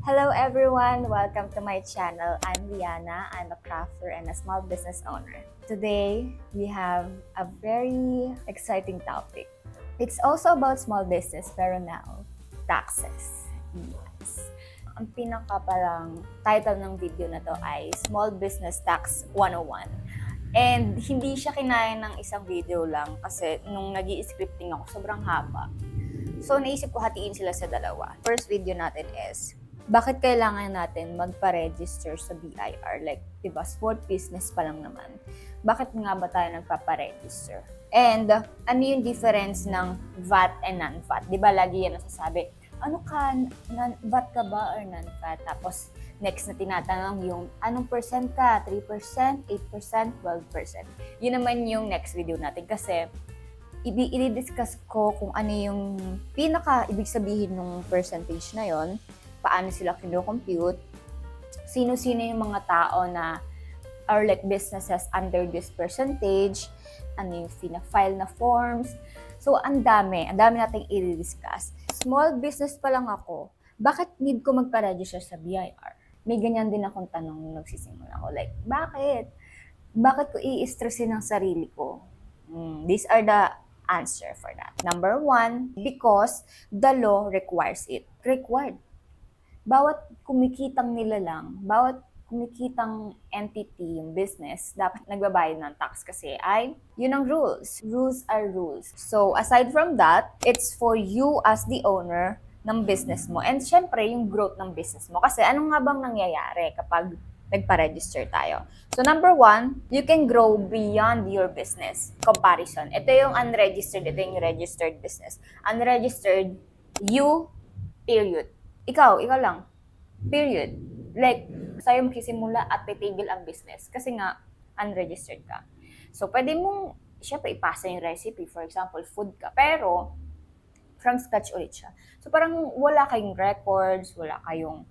Hello everyone! Welcome to my channel. I'm Liana. I'm a crafter and a small business owner. Today, we have a very exciting topic. It's also about small business pero now, taxes. Yes. Ang pinaka palang title ng video na to ay Small Business Tax 101. And hindi siya kinaya ng isang video lang kasi nung nag-i-scripting ako, sobrang haba. So, naisip ko hatiin sila sa dalawa. First video natin is, bakit kailangan natin magpa-register sa BIR? Like, diba, small business pa lang naman. Bakit nga ba tayo nagpapa-register? And, ano yung difference ng VAT and non-VAT? Diba, lagi yan nasasabi, ano ka, VAT ka ba or non-VAT? Tapos, next na tinatanong yung, anong percent ka? 3%, 8%, 12%. Yun naman yung next video natin kasi, i-discuss ko kung ano yung pinaka-ibig sabihin ng percentage na yon, paano sila kino-compute, sino-sino yung mga tao na are like businesses under this percentage, ano yung fina-file na forms. So, ang dami nating i-discuss. Small business pa lang ako, bakit need ko magpa-register sa BIR? May ganyan din akong tanong nung nagsisimula ko. Like, bakit? Bakit ko i-stressin ang sarili ko? These are the answer for that. Number one, because the law requires it. Required. Bawat kumikitang nilalang, bawat kumikitang entity, yung business, dapat nagbabayad ng tax kasi ay, yun ang rules. Rules are rules. So, aside from that, it's for you as the owner ng business mo. And syempre, yung growth ng business mo. Kasi ano nga bang nangyayari kapag nagpa-register tayo? So, number one, you can grow beyond your business. Comparison. Ito yung unregistered, ito yung registered business. Unregistered, you, period. Ikaw lang. Period. Like, sa'yo magsisimula at titigil ang business. Kasi nga, unregistered ka. So, pwede mong, syempre, ipasa yung recipe. For example, food ka. Pero, from scratch ulit siya. So, parang wala kayong records, wala kayong,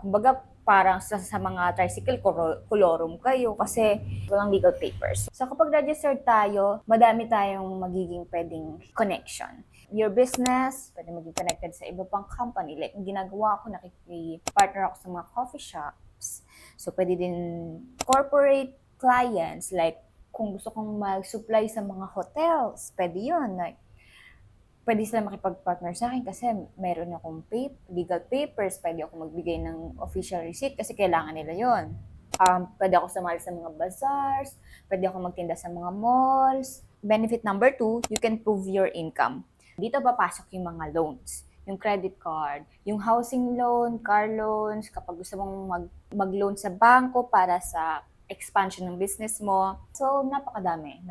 kumbaga, parang sa mga tricycle, kolorum kayo kasi walang legal papers. So, kapag registered tayo, madami tayong magiging pwedeng connection. Your business, pwede maging connected sa iba pang company. Like, yung ginagawa ko, nakiki-partner ako sa mga coffee shops. So, pwede din corporate clients. Like, kung gusto kong mag-supply sa mga hotels, pwede yun. Like, pwede sila makipag-partner sa akin kasi meron akong legal papers, pwede ako magbigay ng official receipt kasi kailangan nila yon. Pwede ako sumali sa mga bazaars, pwede ako magtinda sa mga malls. Benefit number 2, you can prove your income. Dito papasok yung mga loans, yung credit card, yung housing loan, car loans, kapag gusto mong mag-loan sa bangko para sa expansion ng business mo. So, napakadami,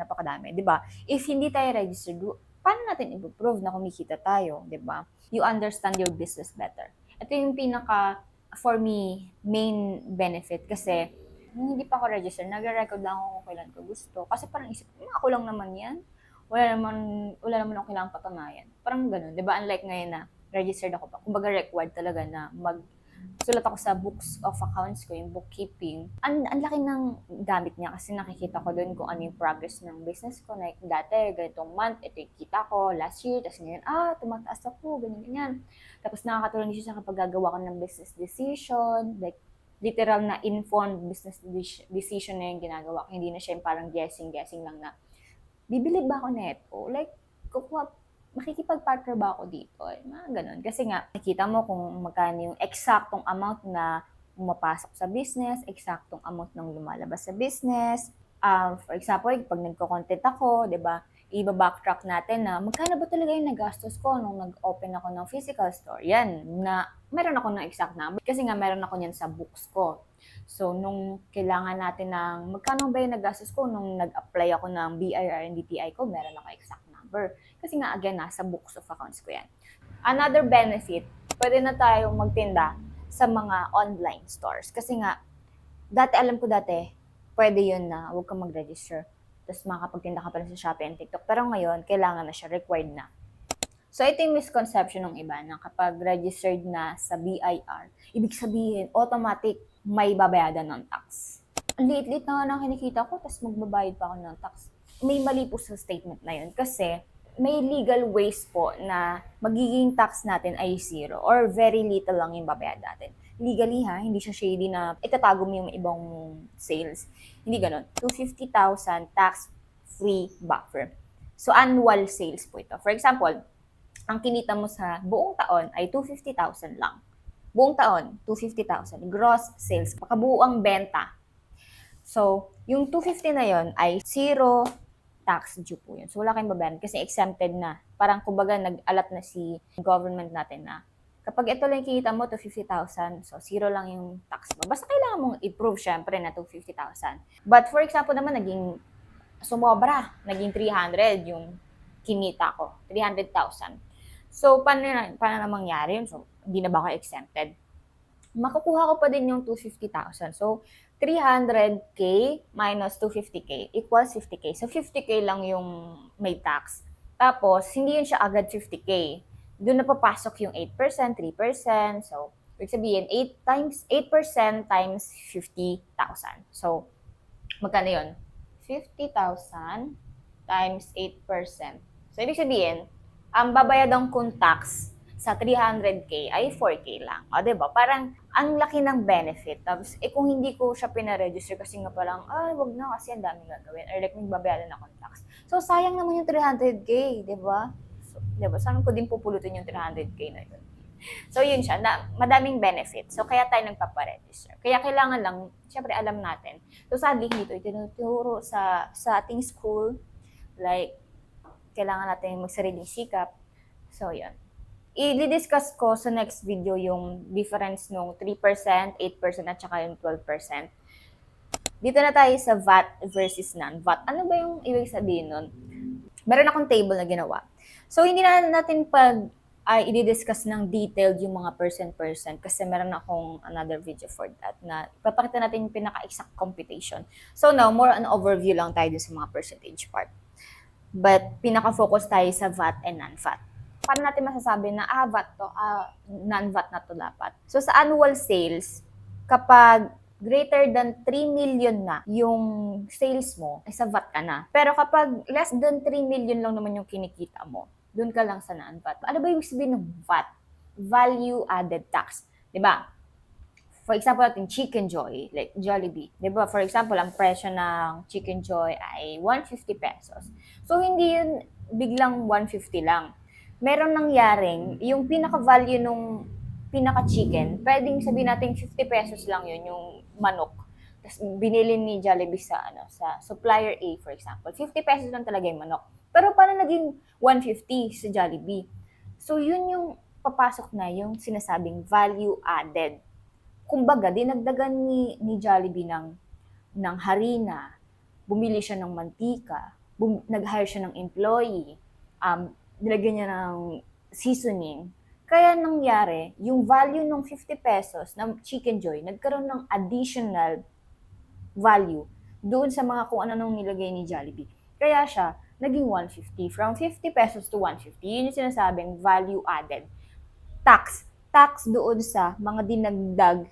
di ba? If hindi tayo registered, paano natin i-prove na kumikita tayo, di ba? You understand your business better. Ito yung pinaka, for me, main benefit kasi nung hindi pa ako registered, nagre-record lang ako kung kailan ko gusto. Kasi parang isip ko, ako lang naman yan. Wala naman ako kailangang patunayan. Parang ganun, di ba? Unlike ngayon na registered ako pa. Kumbaga required talaga na sulat ako sa books of accounts ko, yung bookkeeping. Ang laki ng gamit niya kasi nakikita ko doon kung ano yung progress ng business ko. Like, dati, ganitong month, ito yung kita ko, last year, tapos ngayon, tumataas ako, ganyan. Tapos nakakatulong siya sa kapag gagawa ko ng business decision, like, literal na informed business decision na yung ginagawa ko. Hindi na siya yung parang guessing lang na, bibili ba ako neto? Like, makikipag-partner ba ako dito? Mga ganun. Kasi nga, nakita mo kung magkano yung eksaktong amount na pumapasok sa business, eksaktong amount ng lumalabas sa business. For example, pag nagko-content ako, di ba, iba-backtrack natin na magkano ba talaga yung nagastos ko nung nag-open ako ng physical store. Yan, na meron ako ng exact number. Kasi nga, meron ako yan sa books ko. So, nung kailangan natin ng magkano ba yung nagastos ko nung nag-apply ako ng BIR and DTI ko, meron ako exact number. Kasi nga, again, nasa books of accounts ko yan. Another benefit, pwede na tayong magtinda sa mga online stores. Kasi nga, alam ko dati, pwede yun na huwag kang mag-register. Tapos makakapagtinda ka pala sa Shopee and TikTok. Pero ngayon, kailangan na siya, required na. So, ito yung misconception ng iba na kapag registered na sa BIR, ibig sabihin, automatic, may babayadan ng tax. Ang liit-liit na nga kinikita ko, tapos magbabayad pa ako ng tax. May mali po sa statement na yun kasi may legal ways po na magiging tax natin ay zero or very little lang yung babayad natin. Legally ha, hindi siya shady na itatago mo yung ibang sales. Hindi ganun. 250,000 tax-free buffer. So, annual sales po ito. For example, ang kinita mo sa buong taon ay 250,000 lang. Buong taon, 250,000. Gross sales, pakabuuang benta. So, yung 250 na yon ay zero tax due po yun. So, wala kayong babayaran kasi exempted na. Parang kumbaga nag-alat na si government natin na kapag ito lang kinita mo, 250,000, so zero lang yung tax mo. Basta kailangan mong i-prove syempre na 250,000. But for example naman, naging sumobra, naging 300 yung kinita ko, 300,000. So, paano na mangyari yun? So, hindi na ba ako exempted? Makukuha ko pa din yung 250,000. So, 300K minus 250K equals 50K. So, 50K lang yung may tax. Tapos, hindi yun siya agad 50K. Doon na papasok yung 8%, 3%. So, ibig sabihin, 8% times 50,000. So, magkano yun? 50,000 times 8%. So, ibig sabihin, ang babayadan kong tax sa 300K ay 4K lang. O, diba? Parang ang laki ng benefit. Tapos, kung hindi ko siya pinaregister kasi nga parang, wag na kasi ang daming gagawin. Or like, may babayaran akong tax. So, sayang naman yung 300K, diba? So, diba? Saan ko din pupulutin yung 300K na yun? So, yun siya. Madaming benefit. So, kaya tayo nagpaparegister. Kaya kailangan lang, syempre alam natin. So, sadly, hindi ito itinuturo sa ating school. Like, kailangan natin magsariling sikap. So, yun. I-discuss ko sa next video yung difference nung 3%, 8% at saka yung 12%. Dito na tayo sa VAT versus non-VAT. Ano ba yung ibig sabihin nun? Meron akong table na ginawa. So, hindi na natin i-discuss ng detailed yung mga percent kasi meron akong another video for that na papakita natin yung pinaka-exact computation. So, now, more on overview lang tayo sa mga percentage part. But, pinaka-focus tayo sa VAT and non-VAT. Paano natin masasabi na, VAT to, non-VAT na to dapat? So, sa annual sales, kapag greater than 3 million na yung sales mo, ay sa VAT ka na. Pero kapag less than 3 million lang naman yung kinikita mo, dun ka lang sa non-VAT. Ano ba yung sabihin ng VAT? Value added tax. Diba? For example, natin Chicken Joy, like Jollibee. Diba? For example, ang presyo ng Chicken Joy ay 150 pesos. So, hindi yun biglang 150 lang. Meron nangyaring, yung pinaka-value nung pinaka-chicken, pwedeng sabihin natin 50 pesos lang yun, yung manok. Tapos binili ni Jollibee sa supplier A, for example. 50 pesos lang talaga yung manok. Pero paano naging 150 sa Jollibee? So, yun yung papasok na yung sinasabing value added. Kumbaga, dinagdagan ni Jollibee ng harina, bumili siya ng mantika, nag-hire siya ng employee, nilagyan niya ng seasoning. Kaya nangyari, yung value ng 50 pesos ng Chicken Joy, nagkaroon ng additional value doon sa mga kung ano nung nilagay ni Jollibee. Kaya siya, naging 150. From 50 pesos to 150, yun yung sinasabing value added. Tax doon sa mga dinagdag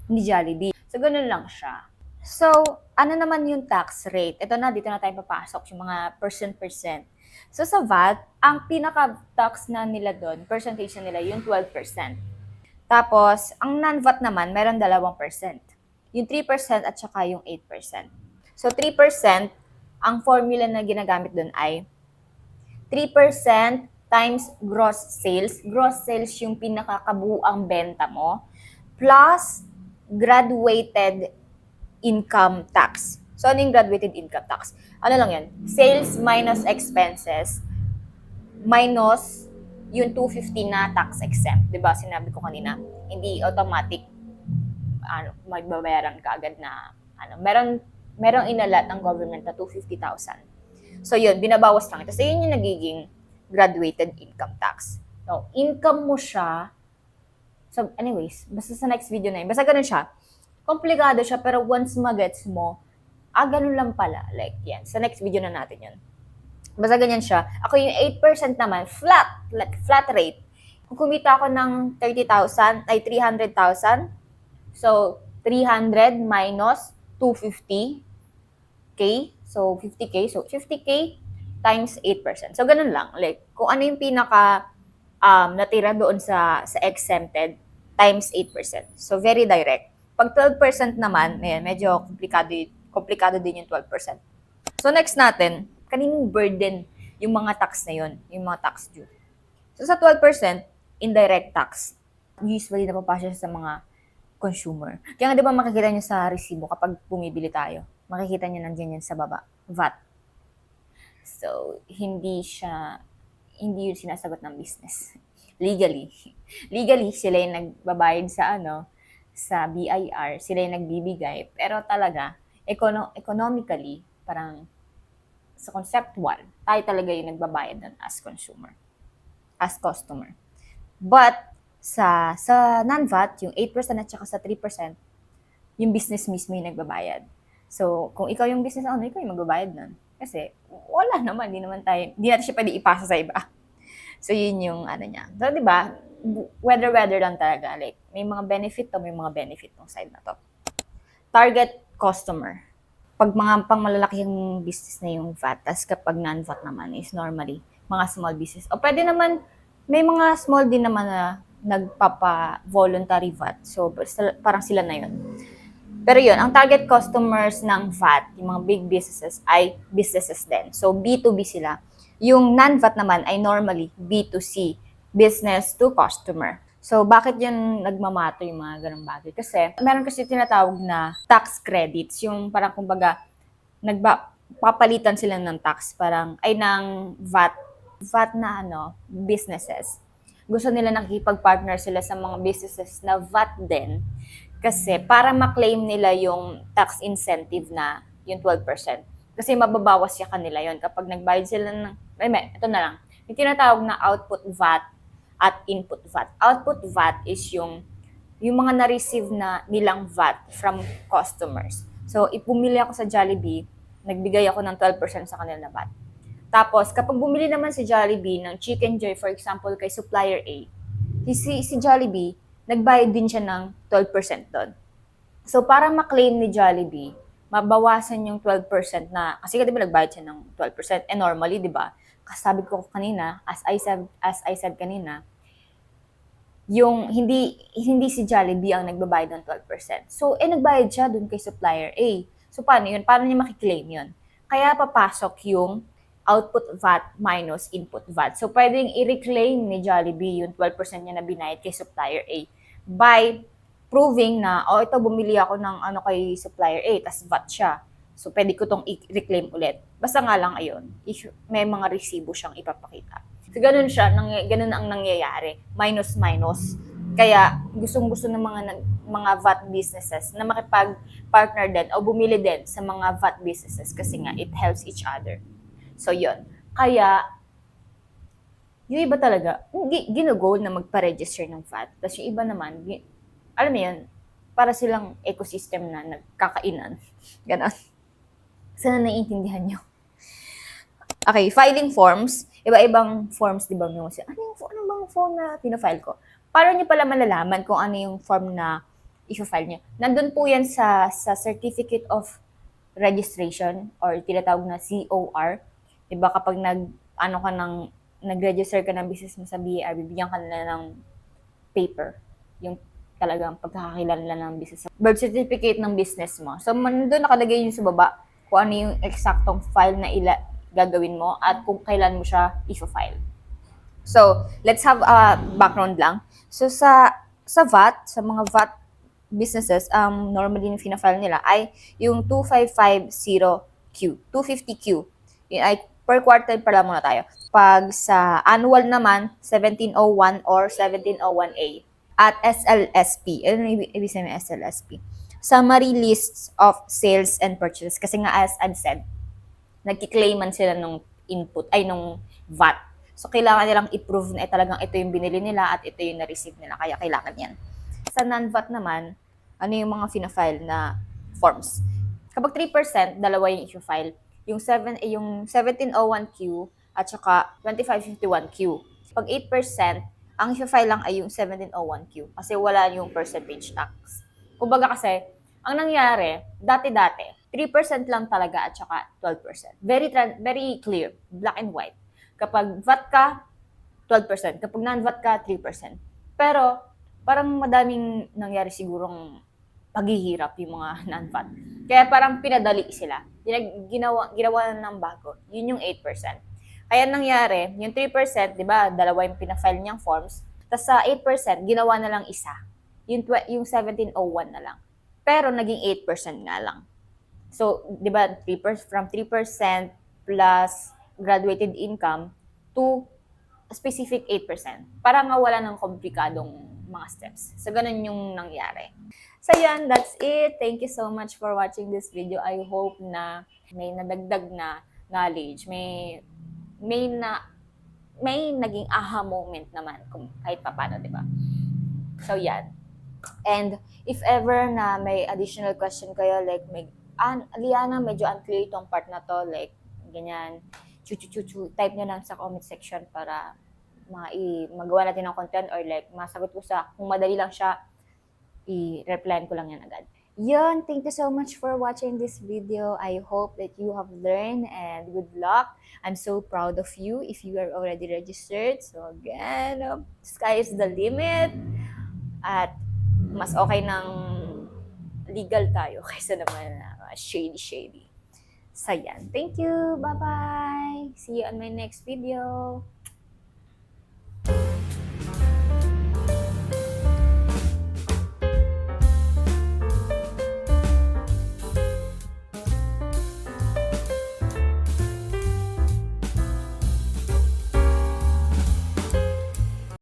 ni Jollibee. So, ganun lang siya. So, ano naman yung tax rate? Ito na, dito na tayo papasok, yung mga percent. So, sa VAT, ang pinaka-tax na nila doon, percentage na nila, yung 12%. Tapos, ang non-VAT naman, meron 2%. Yung 3% at saka yung 8%. So, 3%, ang formula na ginagamit doon ay 3% times gross sales. Gross sales yung pinakakabuang benta mo, plus graduated income tax. So, ano yung graduated income tax? Ano lang yan? Sales minus expenses minus yung 250 na tax exempt. Diba? Sinabi ko kanina, hindi automatic may babayaran ka agad na merong inalat ng government na 250,000. So, yun, binabawas lang ito. So, yun yung nagiging graduated income tax. So, income mo siya. So, anyways, basta sa next video na yun. Basta ganun siya. Komplikado siya, pero once magets mo, ganun lang pala. Like, yan. Sa next video na natin yun. Basta ganyan siya. Ako yung 8% naman, flat rate. Kung kumita ako ng 30,000, ay 300,000, so 300 minus 250K, so 50K. So 50K, times 8%. So, ganun lang. Like, kung ano yung pinaka natira doon sa exempted times 8%. So, very direct. Pag 12% naman, ayan, medyo komplikado din yung 12%. So, next natin, kaninong burden yung mga tax na yun, yung mga tax due. So, sa 12%, indirect tax, usually napapasya sa mga consumer. Kaya nga, di ba makikita nyo sa resibo kapag bumibili tayo, makikita nyo nandiyan yan sa baba, VAT. So, hindi yun sinasagot ng business. Legally. Legally, sila yung nagbabayad sa BIR, sila yung nagbibigay. Pero talaga, economically, parang sa conceptual, tayo talaga yung nagbabayad nun as consumer, as customer. But, sa non-VAT, yung 8% at saka sa 3%, yung business mismo yung nagbabayad. So, kung ikaw yung business owner, ikaw yung magbabayad nun. Kasi, wala naman, di natin siya pwede ipasa sa iba. So, yun yung niya. So, di ba, weather lang talaga. Like, may mga benefit to, may mga benefit tong side na to. Target customer. Pag mga pang malalaking business na yung VAT, tas kapag non-VAT naman is normally mga small business. O pwede naman, may mga small din naman na nagpapa-voluntary VAT. So, parang sila na yun. Pero yun, ang target customers ng VAT, yung mga big businesses, ay businesses din. So, B2B sila. Yung non-VAT naman ay normally B2C, business to customer. So, bakit yun nagmamato yung mga ganong bagay? Kasi, meron kasi tinatawag na tax credits. Yung parang kumbaga, papalitan sila ng tax, ng VAT na businesses. Gusto nila nakikipag-partner sila sa mga businesses na VAT din. Kasi para ma-claim nila yung tax incentive na yung 12%. Kasi mababawas siya kanila yon kapag nagbayad sila ng, ito na lang, yung tinatawag na output VAT at input VAT. Output VAT is yung mga na-receive na nilang VAT from customers. So, ipumili ako sa Jollibee, nagbigay ako ng 12% sa kanila na VAT. Tapos, kapag bumili naman si Jollibee ng Chicken Joy, for example, kay supplier A, si Jollibee, nagbayad din siya ng 12% doon. So, para ma-claim ni Jollibee, mabawasan yung 12% na, kasi di ba nagbayad siya ng 12%? Normally, di ba? Kasabi ko kanina, as I said kanina, yung hindi si Jollibee ang nagbabayad ng 12%. So, nagbayad siya doon kay supplier A. So, paano yun? Paano niya makiklaim yun? Kaya papasok yung output VAT minus input VAT. So, pwedeng i-reclaim ni Jollibee yung 12% niya na binayad kay supplier A by proving na, ito bumili ako ng kay supplier A, tas VAT siya. So, pwede ko tong i-reclaim ulit. Basta nga lang, ayun, may mga resibo siyang ipapakita. So, ganun ang nangyayari. Minus. Kaya, gustong-gusto ng mga VAT businesses na makipag-partner din o bumili din sa mga VAT businesses kasi nga, it helps each other. So, yun. Kaya, yung iba talaga, gino-goal na magpa-register ng VAT. Tapos yung iba naman, alam mo yun, para silang ecosystem na nagkakainan. Ganon. Sana naiintindihan nyo. Okay, filing forms. Iba-ibang forms, di ba? Ano bang form na pinafile ko? Paano nyo pala malalaman kung ano yung form na i-file nyo? Nandun po yan sa Certificate of Registration or tinatawag na COR. Diba kapag nag-register ka ng business mo sa BIR, bibigyan ka nila ng paper. Yung talagang pagkakakilala ng business. Birth certificate ng business mo. So, doon nakalagay yung sa baba kung ano yung eksaktong file na gagawin mo at kung kailan mo siya i-file. So, let's have a background lang. So, sa VAT, sa mga VAT businesses, normally yung fina-file nila ay yung 2550Q, 250Q. Yun ay per quarter pala muna tayo. Pag sa annual naman, 1701 or 1701A. At SLSP. Ano ibig sabihin ng SLSP? Summary lists of sales and purchases. Kasi nga, as I've said, nagkiklaiman sila nung nung VAT. So, kailangan nilang i-prove na talagang ito yung binili nila at ito yung na-receive nila. Kaya kailangan yan. Sa non-VAT naman, ano yung mga fina-file na forms? Kapag 3%, dalawa yung i-file. Yung 1701Q at saka 2551Q. Pag 8%, ang i-file lang ay yung 1701Q kasi wala yung percentage tax. Kumbaga kasi, Ang nangyari, dati-dati, 3% lang talaga at saka 12%. Very clear, black and white. Kapag VAT ka, 12%. Kapag non-VAT ka, 3%. Pero, parang madaming nangyari sigurong paghihirap yung mga non-VAT. Kaya parang pinadali sila. Ginawa na ng bago. Yun yung 8%. Kaya nangyari, yung 3%, di ba, dalawa yung pinafile niyang forms. Tapos sa 8%, ginawa na lang isa. Yung 1701 na lang. Pero naging 8% nga lang. So, di ba, from 3% plus graduated income to specific 8%. Para nga wala ng komplikadong mga steps. So, ganun yung nangyari. So, yan, that's it. Thank you so much for watching this video. I hope na may nadagdag na knowledge. May naging aha moment naman kung kahit paano, di ba? So, yan. And if ever na may additional question kayo, like, Liana, medyo unclear itong part na to, like, ganyan, type nyo lang sa comment section para magawa natin ng content or like, masagot ko kung madali lang siya, i-replyan ko lang yan agad. Yun, thank you so much for watching this video. I hope that you have learned and good luck. I'm so proud of you if you are already registered. So again, sky is the limit. At mas okay ng legal tayo kaysa naman shady. So yan, thank you. Bye-bye. See you on my next video.